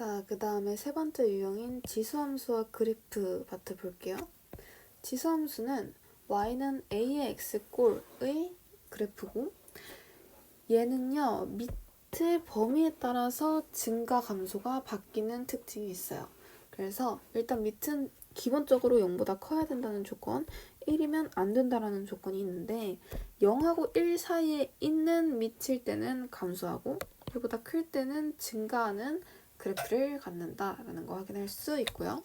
자, 그 다음에 세 번째 유형인 지수함수와 그래프 파트 볼게요. 지수함수는 y는 a의 x꼴의 그래프고 얘는요 밑의 범위에 따라서 증가 감소가 바뀌는 특징이 있어요. 그래서 일단 밑은 기본적으로 0보다 커야 된다는 조건, 1이면 안 된다라는 조건이 있는데 0하고 1 사이에 있는 밑일 때는 감소하고 1보다 클 때는 증가하는 그래프를 갖는다라는 거 확인할 수 있고요.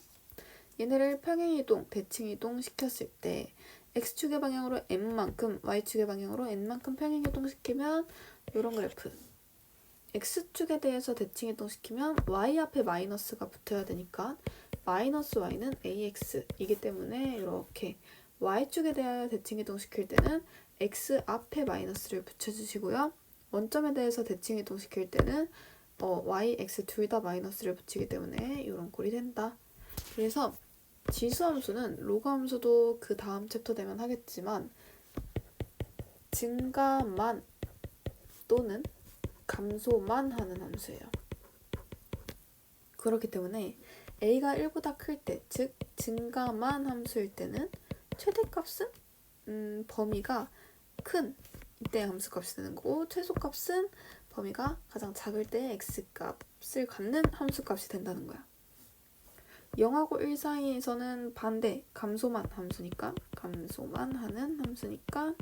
얘네를 평행이동, 대칭이동 시켰을 때 x축의 방향으로 n만큼, y축의 방향으로 n만큼 평행이동 시키면 이런 그래프. x축에 대해서 대칭이동 시키면 y 앞에 마이너스가 붙어야 되니까 마이너스 y는 ax이기 때문에 이렇게 y축에 대하여 대칭이동 시킬 때는 x 앞에 마이너스를 붙여주시고요. 원점에 대해서 대칭이동 시킬 때는 y, x 둘 다 마이너스를 붙이기 때문에 이런 꼴이 된다. 그래서 지수함수는 로그함수도 그 다음 챕터 되면 하겠지만 증가만 또는 감소만 하는 함수예요. 그렇기 때문에 a가 1보다 클 때, 즉 증가만 함수일 때는 최대값은 범위가 큰 이때 함수값이 되는 거고 최소값은 범위가 가장 작을 때 x값을 갖는 함수값이 된다는 거야. 0하고 1 사이에서는 반대 감소만 하는 함수니까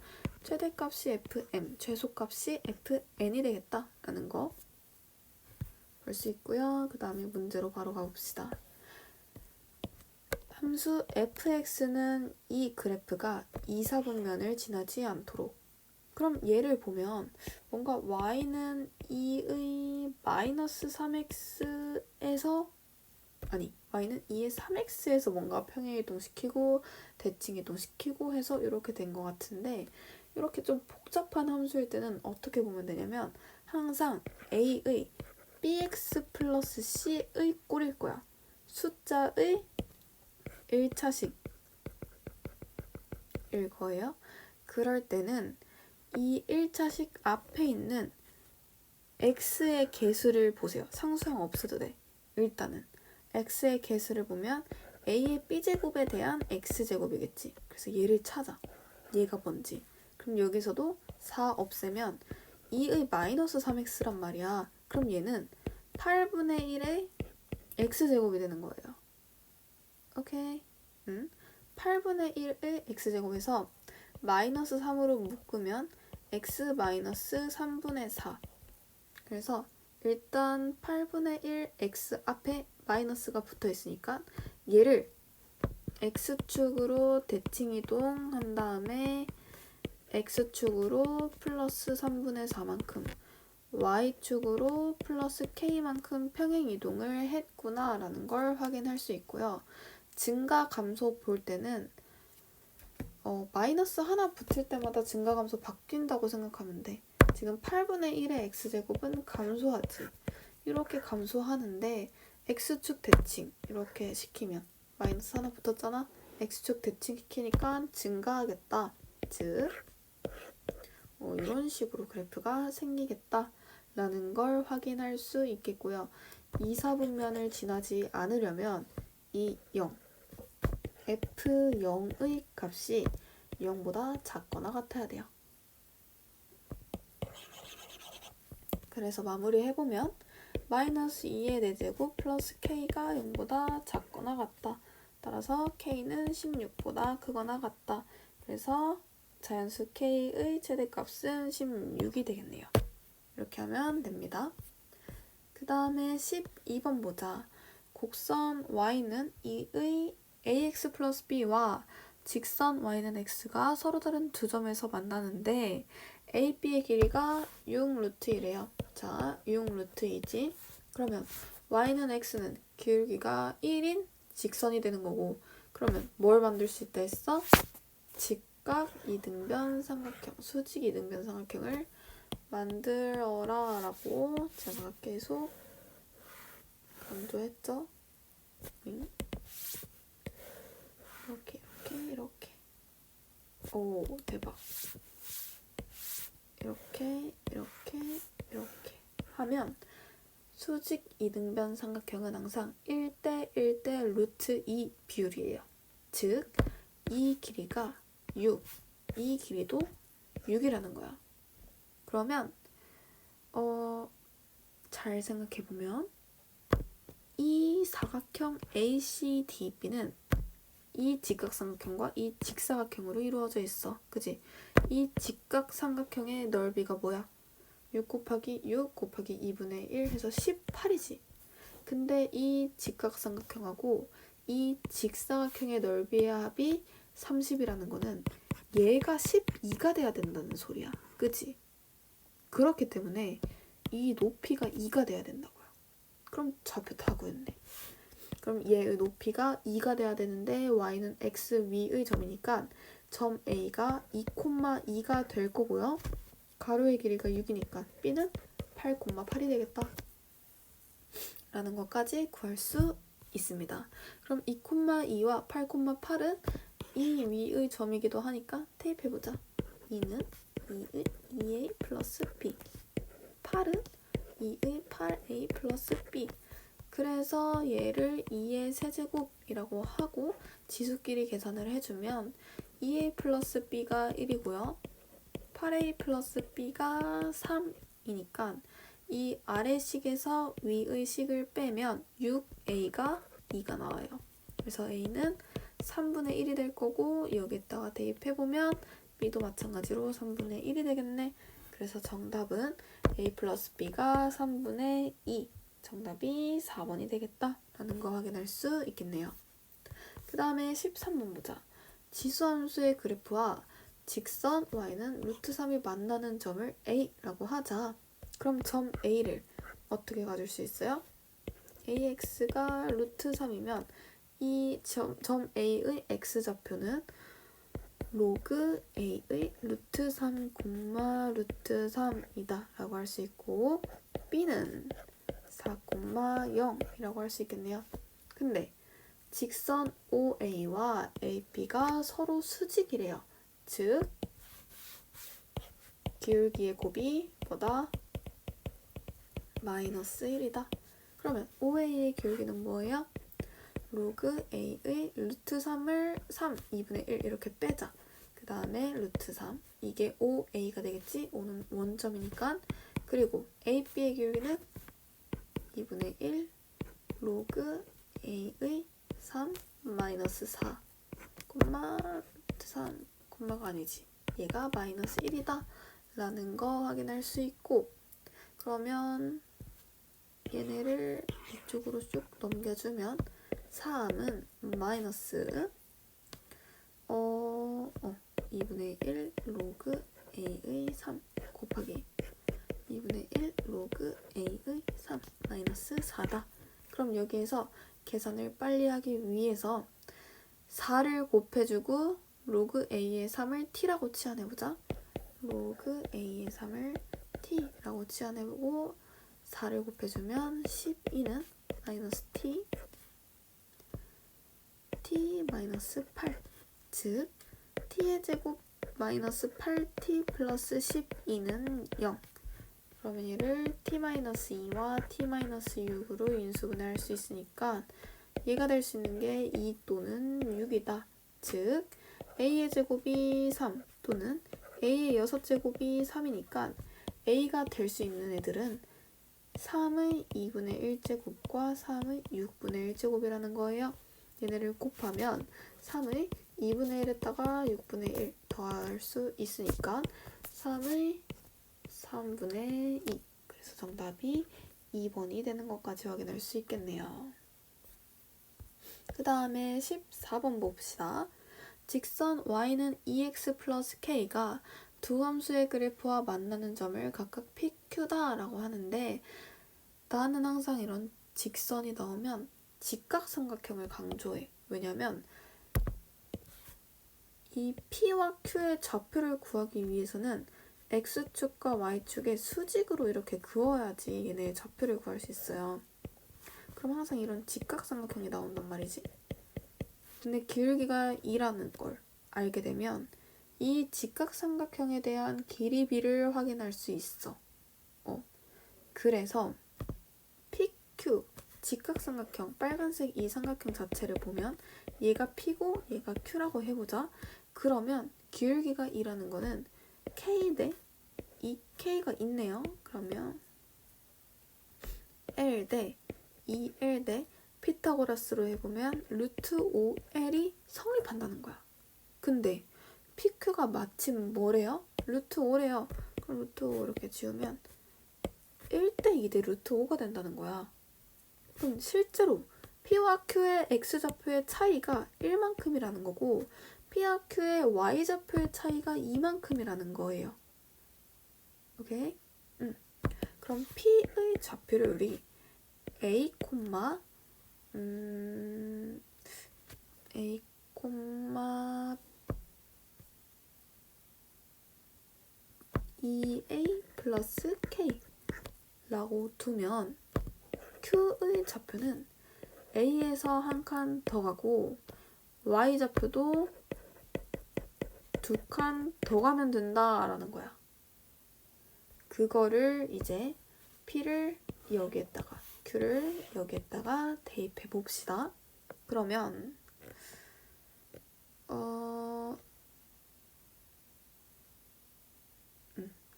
최대값이 fm, 최소값이 fn이 되겠다라는 거 볼 수 있고요. 그 다음에 문제로 바로 가봅시다. 함수 fx는 이 그래프가 2, 4분면을 지나지 않도록. 그럼 얘를 보면 뭔가 y는 2의 마이너스 3x에서 y는 2의 3x에서 뭔가 평행이동시키고 대칭이동시키고 해서 이렇게 된 것 같은데 이렇게 좀 복잡한 함수일 때는 어떻게 보면 되냐면 항상 a의 bx 플러스 c의 꼴일 거야. 숫자의 1차식일 거예요. 그럴 때는 이 1차식 앞에 있는 x의 개수를 보세요. 상수형 없어도 돼. 일단은 x의 개수를 보면 a의 b제곱에 대한 x제곱이겠지. 그래서 얘를 찾아. 얘가 뭔지. 그럼 여기서도 4 없애면 2의 마이너스 3x란 말이야. 그럼 얘는 8분의 1의 x제곱이 되는 거예요. 오케이. 8분의 1의 x제곱에서 마이너스 3으로 묶으면 x 마이너스 3분의 4. 그래서 일단 8분의 1 x 앞에 마이너스가 붙어 있으니까 얘를 x축으로 대칭이동 한 다음에 x축으로 플러스 3분의 4만큼 y축으로 플러스 k만큼 평행이동을 했구나 라는 걸 확인할 수 있고요. 증가 감소 볼 때는 마이너스 하나 붙을 때마다 증가 감소 바뀐다고 생각하면 돼. 지금 8분의 1의 x제곱은 감소하지. 이렇게 감소하는데 x축 대칭 이렇게 시키면 마이너스 하나 붙었잖아. x축 대칭 시키니까 증가하겠다. 즉 이런 식으로 그래프가 생기겠다 라는 걸 확인할 수 있겠고요. 2, 4분면을 지나지 않으려면 이 0 f0의 값이 0보다 작거나 같아야 돼요. 그래서 마무리해보면 마이너스 2의 4제곱 플러스 k가 0보다 작거나 같다. 따라서 k는 16보다 크거나 같다. 그래서 자연수 k의 최대값은 16이 되겠네요. 이렇게 하면 됩니다. 그 다음에 12번 보자. 곡선 y는 2의 ax 플러스 b와 직선 y는 x가 서로 다른 두 점에서 만나는데 a, b의 길이가 6루트이래요. 자, 6루트이지. 그러면 y는 x는 기울기가 1인 직선이 되는 거고 그러면 뭘 만들 수 있다 했어? 직각 이등변 삼각형, 수직 이등변 삼각형을 만들어라 라고 제가 계속 강조했죠. 이렇게. 오, 대박. 이렇게 하면 수직 이등변 삼각형은 항상 1대 1대 루트 2 비율이에요. 즉, 이 길이가 6, 이 길이도 6이라는 거야. 그러면 잘 생각해보면 이 사각형 ACDB는 이 직각삼각형과 이 직사각형으로 이루어져 있어. 그지? 이 직각삼각형의 넓이가 뭐야? 6 곱하기 6 곱하기 2분의 1 해서 18이지. 근데 이 직각삼각형하고 이 직사각형의 넓이의 합이 30이라는 거는 얘가 12가 돼야 된다는 소리야. 그치? 그렇기 때문에 이 높이가 2가 돼야 된다고요. 그럼 좌표 다 구했네. 그럼 얘의 높이가 2가 돼야 되는데 y는 x 위의 점이니까 점 A가 2,2가 될 거고요. 가로의 길이가 6이니까 b는 8,8이 되겠다. 라는 것까지 구할 수 있습니다. 그럼 2,2와 8,8은 이 위의 점이기도 하니까 대입해보자. 2는 2A 플러스 B, 8은 2의 8A 플러스 B. 그래서 얘를 2의 세제곱이라고 하고 지수끼리 계산을 해주면 2A 플러스 B가 1이고요. 8A 플러스 B가 3이니까 이 아래 식에서 위의 식을 빼면 6A가 2가 나와요. 그래서 A는 3분의 1이 될 거고 여기다가 대입해보면 B도 마찬가지로 3분의 1이 되겠네. 그래서 정답은 A 플러스 B가 3분의 2. 정답이 4번이 되겠다 라는 거 확인할 수 있겠네요. 그 다음에 13번 보자. 지수함수의 그래프와 직선 y는 루트 3이 만나는 점을 A라고 하자. 그럼 점 A를 어떻게 가질 수 있어요? AX가 루트 3이면 이 점 A의 X좌표는 로그 A의 루트 3, 루트 3이다 라고 할 수 있고 B는 4,0이라고 할 수 있겠네요. 근데 직선 OA와 AB가 서로 수직이래요. 즉 기울기의 곱이 보다 마이너스 1이다. 그러면 OA의 기울기는 뭐예요? 로그 A의 루트 3을 3, 2분의 1 이렇게 빼자. 그 다음에 루트 3, 이게 OA가 되겠지? O는 원점이니까. 그리고 AB의 기울기는 2분의 1 로그 A의 3 마이너스 4 루트 3 콤마가 아니지. 얘가 마이너스 1이다 라는 거 확인할 수 있고 그러면 얘네를 이쪽으로 쭉 넘겨주면 3은 마이너스 2분의 1 로그 A의 3 곱하기 2분의 1 로그 A의 3 마이너스 4다. 그럼 여기에서 계산을 빨리 하기 위해서 4를 곱해주고 로그 A의 3을 T라고 치환해보자. 로그 A의 3을 T라고 치환해보고 4를 곱해주면 12는 마이너스 T 마이너스 8. 즉 T의 제곱 마이너스 8T 플러스 12는 0. 그러면 얘를 T-2와 T-6으로 인수분해할 수 있으니까 얘가 될 수 있는 게 2 또는 6이다. 즉 A의 제곱이 3 또는 A의 6제곱이 3이니까 A가 될 수 있는 애들은 3의 2분의 1제곱과 3의 6분의 1제곱이라는 거예요. 얘네를 곱하면 3의 2분의 1에다가 6분의 1 더할 수 있으니까 3의 3분의 2. 그래서 정답이 2번이 되는 것까지 확인할 수 있겠네요. 그 다음에 14번 봅시다. 직선 y는 2x 플러스 k가 두 함수의 그래프와 만나는 점을 각각 PQ다 라고 하는데 나는 항상 이런 직선이 나오면 직각삼각형을 강조해. 왜냐면 이 P와 Q의 좌표를 구하기 위해서는 X축과 Y축의 수직으로 이렇게 그어야지 얘네의 좌표를 구할 수 있어요. 그럼 항상 이런 직각삼각형이 나온단 말이지. 근데 기울기가 2라는 걸 알게 되면 이 직각삼각형에 대한 길이비를 확인할 수 있어. 그래서 직각삼각형 빨간색 이 삼각형 자체를 보면 얘가 P고 얘가 Q라고 해보자. 그러면 기울기가 2라는 거는 K 대 이 K가 있네요. 그러면 L 대 2L 대 피타고라스로 해보면 루트 5L이 성립한다는 거야. 근데 PQ가 마침 뭐래요? 루트 5래요. 그럼 루트 5 이렇게 지우면 1대 2대 루트 5가 된다는 거야. 그럼 실제로 P와 Q의 X좌표의 차이가 1만큼이라는 거고 P와 Q의 Y좌표의 차이가 2만큼이라는 거예요. 오케이? 그럼 P의 좌표를 우리 A, A, EA 플러스 K 라고 두면 Q의 좌표는 A에서 한 칸 더 가고 Y좌표도 2칸 더 가면 된다라는 거야. 그거를 이제 P를 여기에다가 Q를 여기에다가 대입해 봅시다. 그러면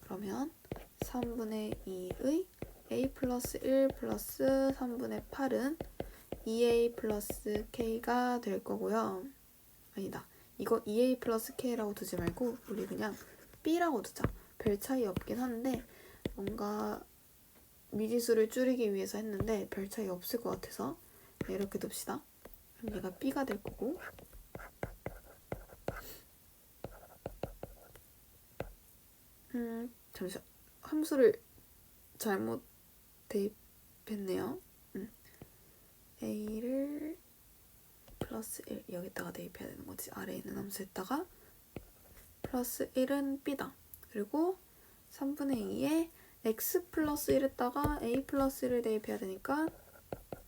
그러면 3분의 2의 A 플러스 1 플러스 3분의 8은 2A 플러스 K가 될 거고요. 아니다. 이거 2A 플러스 K라고 두지 말고 우리 그냥 B라고 두자. 별 차이 없긴 한데 뭔가 미지수를 줄이기 위해서 했는데 별 차이 없을 것 같아서 이렇게 둡시다. 그럼 얘가 B가 될 거고 잠시만. 함수를 잘못 대입했네요. A를 플러스 1 여기다가 대입해야 되는 거지. 아래에 있는 함수에다가 플러스 1은 B다. 그리고 3분의 2에 X 플러스 1에다가 A 플러스 1을 대입해야 되니까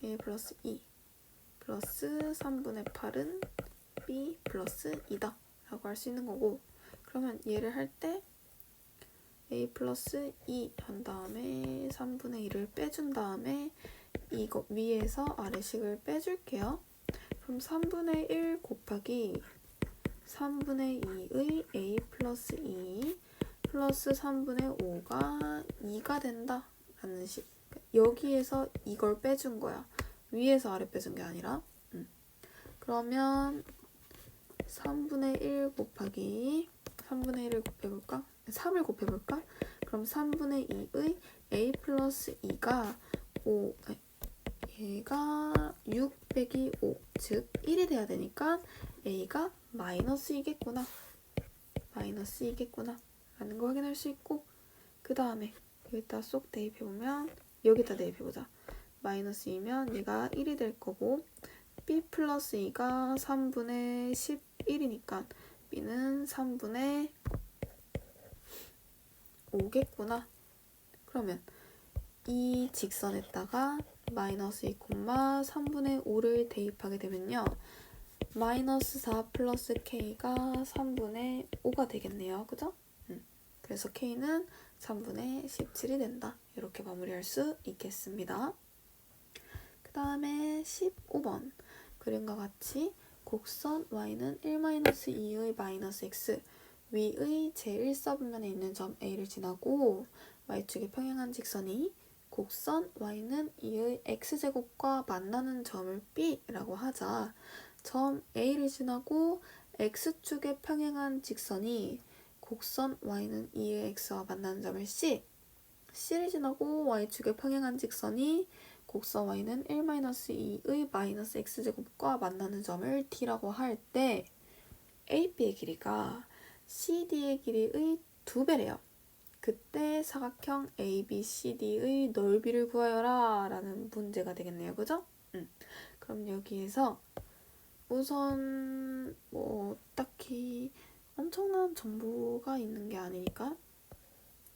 A 플러스 2 플러스 3분의 8은 B 플러스 2다 라고 할 수 있는 거고 그러면 얘를 할 때 A 플러스 2 한 다음에 3분의 2를 빼준 다음에 이거 위에서 아래식을 빼줄게요. 그럼 3분의 1 곱하기 3분의 2의 A 플러스 2 플러스 3분의 5가 2가 된다 라는 식. 여기에서 이걸 빼준 거야. 위에서 아래 빼준 게 아니라. 그러면 3분의 1 곱하기 3분의 1을 곱해볼까? 3을 곱해볼까? 그럼 3분의 2의 A 플러스 2가 5, 얘가 6 빼기 5, 즉 1이 돼야 되니까 A가 마이너스 2겠구나. 마이너스 2겠구나. 라는 거 확인할 수 있고 그 다음에 여기다 쏙 대입해보면 여기다 대입해보자. 마이너스 2면 얘가 1이 될 거고 B 플러스 2가 3분의 11이니까 B는 3분의 5겠구나. 그러면 이 직선에다가 마이너스 2, 3분의 5를 대입하게 되면요. 마이너스 4 플러스 K가 3분의 5가 되겠네요. 그죠? 그래서 K는 3분의 17이 된다. 이렇게 마무리할 수 있겠습니다. 그 다음에 15번 그림과 같이 곡선 Y는 1-2의 마이너스 X 위의 제1사분면에 있는 점 A를 지나고 Y축에 평행한 직선이 곡선 Y는 2의 X제곱과 만나는 점을 B라고 하자. 점 A를 지나고 X축에 평행한 직선이 곡선 Y는 2의 X와 만나는 점을 C, C를 지나고 Y축에 평행한 직선이 곡선 Y는 1-2의 마이너스 X제곱과 만나는 점을 D라고 할 때 AB의 길이가 CD의 길이의 2배래요. 그때 사각형 ABCD의 넓이를 구하여라 라는 문제가 되겠네요. 그죠? 그럼 여기에서 우선 뭐 딱히 엄청난 정보가 있는 게 아니니까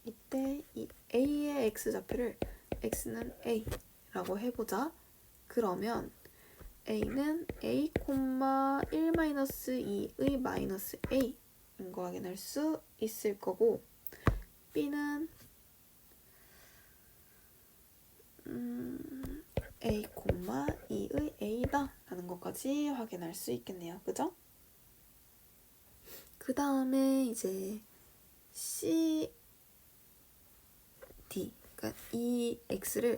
이때 이 A의 X좌표를 X는 A라고 해보자. 그러면 A는 A, 1-2의 마이너스 A인 거 확인할 수 있을 거고 B는 A, 2의 a다 라는 것까지 확인할 수 있겠네요. 그죠? 그 다음에 이제 c, d, 그러니까 이 x를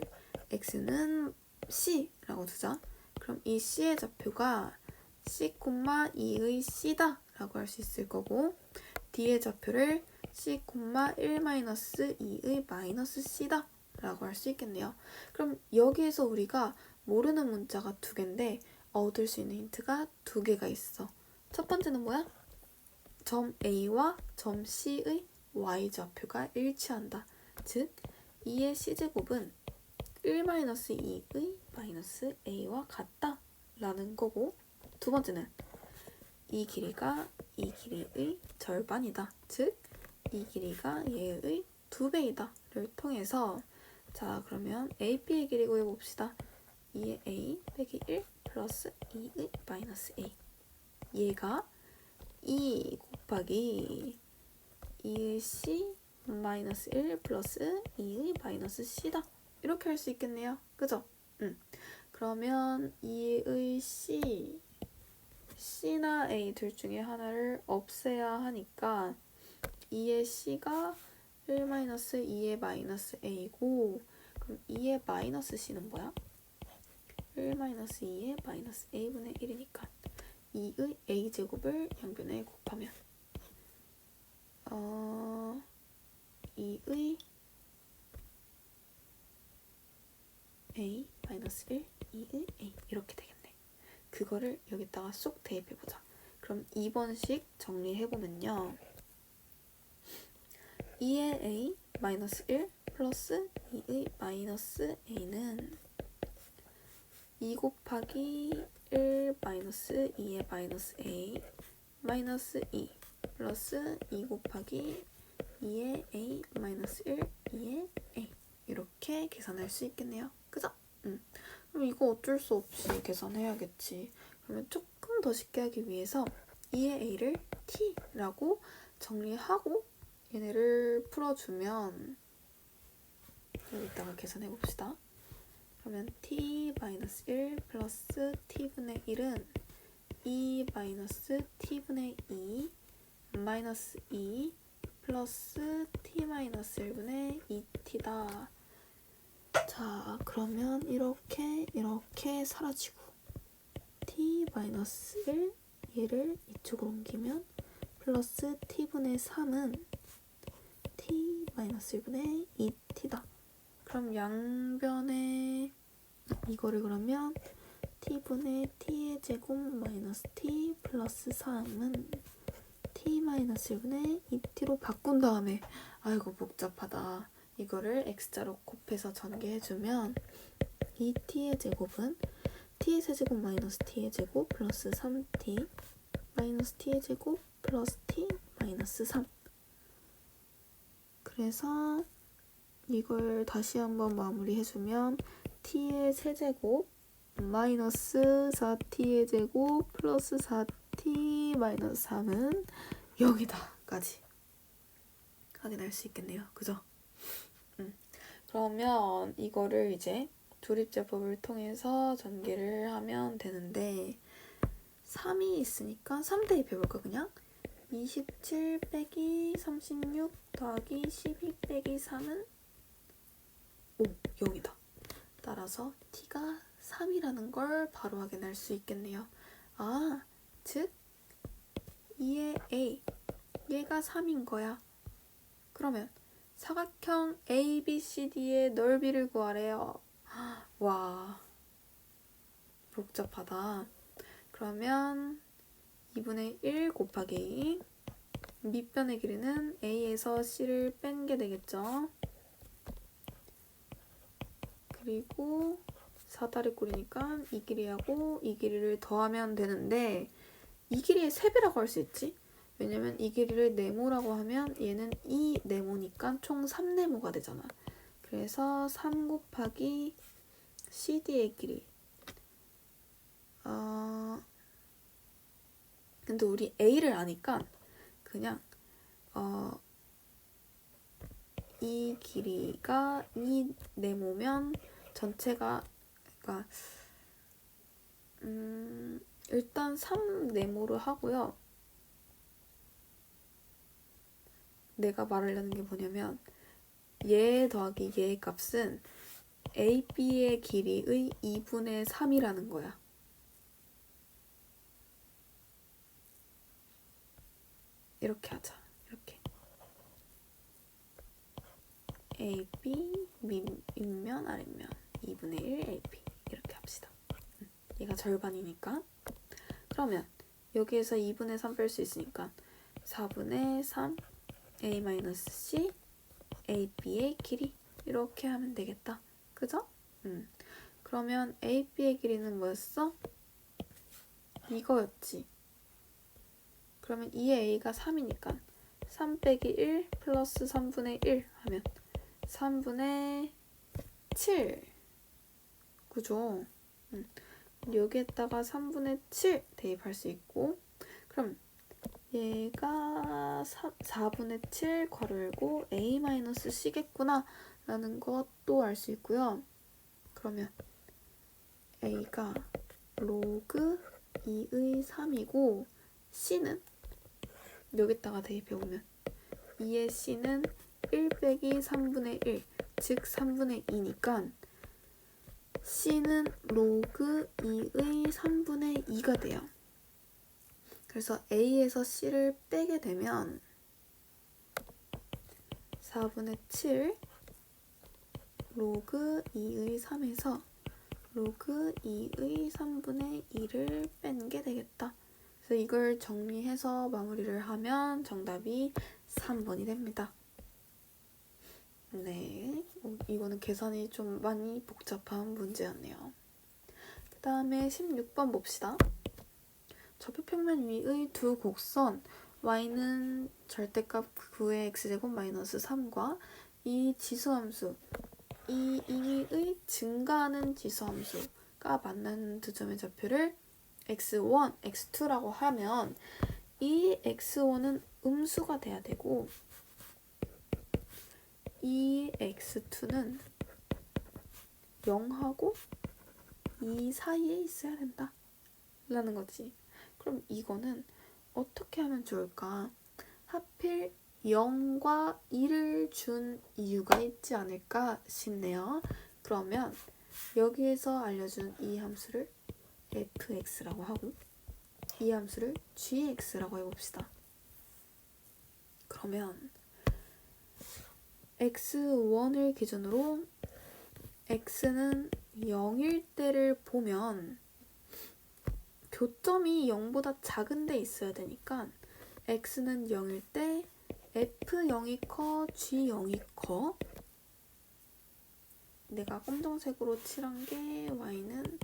x는 c라고 두자. 그럼 이 c의 좌표가 c, 2의 c다 라고 할 수 있을 거고, d의 좌표를 c, 1-2의 마이너스 c다 라고 할 수 있겠네요. 그럼 여기에서 우리가 모르는 문자가 두 개인데 얻을 수 있는 힌트가 두 개가 있어. 첫 번째는 뭐야? 점 A와 점 C의 y좌표가 일치한다. 즉 2의 c제곱은 1-2의 마이너스 a와 같다 라는 거고, 두 번째는 이 길이가 이 길이의 절반이다. 즉 이 길이가 얘의 2배이다 를 통해서, 자 그러면 AP의 길이 구해봅시다. 2의 A 빼기 1 플러스 2의 마이너스 A, 얘가 2 곱하기 2의 C 마이너스 1 플러스 2의 마이너스 C다. 이렇게 할 수 있겠네요. 그죠? 그러면 2의 C나 A 둘 중에 하나를 없애야 하니까 2의 C가 1-2의 마이너스 A고, 그럼 2의 마이너스 C는 뭐야? 1-2의 마이너스 A분의 1이니까 2의 A제곱을 양변에 곱하면 2의 A 마이너스 1, 2의 A 이렇게 되겠네. 그거를 여기다가 쏙 대입해보자. 그럼 2번식 정리해보면요. 2의 A 마이너스 1 플러스 2의 마이너스 A는 2 곱하기 1 마이너스 2의 마이너스 A 마이너스 2 플러스 2 곱하기 2의 A 마이너스 1 2의 A 이렇게 계산할 수 있겠네요. 그죠? 그럼 이거 어쩔 수 없이 계산해야겠지. 그러면 조금 더 쉽게 하기 위해서 2의 A를 T라고 정리하고 얘네를 풀어주면, 여기다가 계산해봅시다. 그러면 T-1 플러스 T분의 1은 2 마이너스 T분의 2 마이너스 2 플러스 T-1분의 2T다. 자, 그러면 이렇게 사라지고 T-1 얘를 이쪽으로 옮기면 플러스 T분의 3은 T-1분의 2T다. 그럼 양변에 이거를 그러면 T분의 T의 제곱 마이너스 T 플러스 3은 T-1분의 2T로 바꾼 다음에, 아이고 복잡하다. 이거를 X자로 곱해서 전개해주면 2T의 제곱은 T의 세제곱 마이너스 T의 제곱 플러스 3T 마이너스 T의 제곱 플러스 T 마이너스 3. 그래서 이걸 다시 한번 마무리해주면 T의 세제곱 마이너스 4T의 제곱 플러스 4T 마이너스 3은 여기다까지 확인할 수 있겠네요. 그죠? 그러면 이거를 이제 조립제법을 통해서 전개를 하면 되는데, 3이 있으니까 3 대입해볼까 그냥? 27 빼기 36 더하기 12 빼기 3은 5, 0이다. 따라서 t가 3이라는 걸 바로 확인할 수 있겠네요. 아, 즉 2의 a, 얘가 3인 거야. 그러면 사각형 ABCD의 넓이를 구하래요. 와, 복잡하다. 그러면 2분의 1 곱하기 밑변의 길이는 A에서 C를 뺀 게 되겠죠. 그리고 4다리 꼴이니까 이 길이하고 이 길이를 더하면 되는데, 이 길이의 3배라고 할 수 있지. 왜냐면 이 길이를 네모라고 하면 얘는 2 네모니까 총 3네모가 되잖아. 그래서 3 곱하기 CD의 길이. 근데 우리 A를 아니까 그냥 이 길이가 2 네모면 전체가, 그러니까 일단 3 네모로 하고요. 내가 말하려는 게 뭐냐면 얘 더하기 얘의 값은 AB의 길이의 2분의 3이라는 거야. 이렇게 하자. 이렇게 AB 윗면 아랫면 2분의 1 AB 이렇게 합시다. 얘가 절반이니까. 그러면 여기에서 2분의 3 뺄 수 있으니까 4분의 3 A-C AB의 길이 이렇게 하면 되겠다. 그죠? 그러면 AB의 길이는 뭐였어? 이거였지. 그러면 2의 A가 3이니까 3 빼기 1 플러스 3분의 1 하면 3분의 7. 그죠? 여기에다가 3분의 7 대입할 수 있고, 그럼 얘가 4분의 7 괄호 열고 A-C겠구나 라는 것도 알 수 있고요. 그러면 A가 로그 2의 3이고 C는 여기다가 대입해보면 2의 C는 1 빼기 3분의 1, 즉 3분의 2니까 C는 로그 2의 3분의 2가 돼요. 그래서 A에서 C를 빼게 되면 4분의 7 로그 2의 3에서 로그 2의 3분의 2를 뺀 게 되겠다. 그래서 이걸 정리해서 마무리를 하면 정답이 3번이 됩니다. 네, 이거는 계산이 좀 많이 복잡한 문제였네요. 그 다음에 16번 봅시다. 접유평면 위의 두 곡선 y는 절대값 9의 x제곱 마이너스 3과 이 지수함수 이 2의 증가하는 지수함수가 만나는 두 점의 좌표를 x1, x2라고 하면 이 x1은 음수가 돼야 되고 이 x2는 0하고 2 사이에 있어야 된다 라는 거지. 그럼 이거는 어떻게 하면 좋을까? 하필 0과 2를 준 이유가 있지 않을까 싶네요. 그러면 여기에서 알려준 이 함수를 fx라고 하고 이 함수를 gx라고 해봅시다. 그러면 x1을 기준으로 x는 0일 때를 보면 교점이 0보다 작은 데 있어야 되니까 x는 0일 때 f0이 커, g0이 커. 내가 검정색으로 칠한 게 y는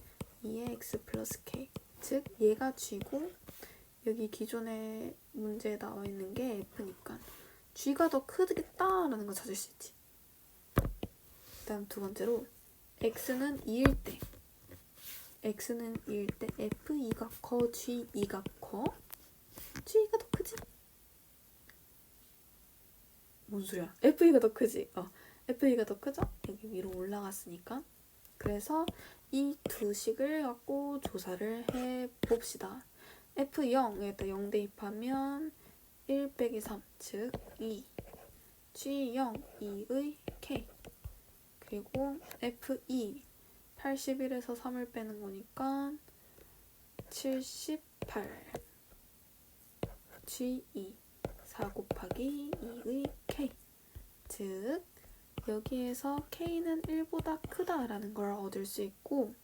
2의 x 플러스 k, 즉 얘가 g고 여기 기존에 문제에 나와 있는 게 f니까 g가 더 크겠다라는 걸 찾을 수 있지. 그 다음 두 번째로 x는 2일 때 f2가 커, g2가 커? g가 더 크지? 뭔 소리야? f2가 더 크지? f2가 더 크죠? 여기 위로 올라갔으니까. 그래서 이 두 식을 갖고 조사를 해봅시다. f0에다 0 대입하면 1 빼기 3, 즉 2. g0, 2의 k. 그리고 f2, 81에서 3을 빼는 거니까 78. g2, 4 곱하기 2의 k. 즉 여기에서 k는 1보다 크다라는 걸 얻을 수 있고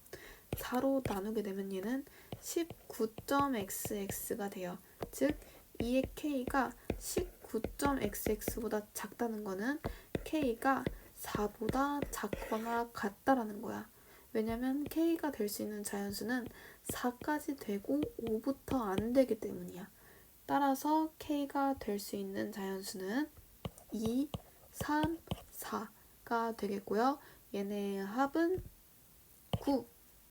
4로 나누게 되면 얘는 19.xx가 돼요. 즉 2의 k가 19.xx보다 작다는 거는 k가 4보다 작거나 같다라는 거야. 왜냐면 k가 될 수 있는 자연수는 4까지 되고 5부터 안 되기 때문이야. 따라서 k가 될 수 있는 자연수는 2, 3, 4가 되겠고요. 얘네의 합은 9.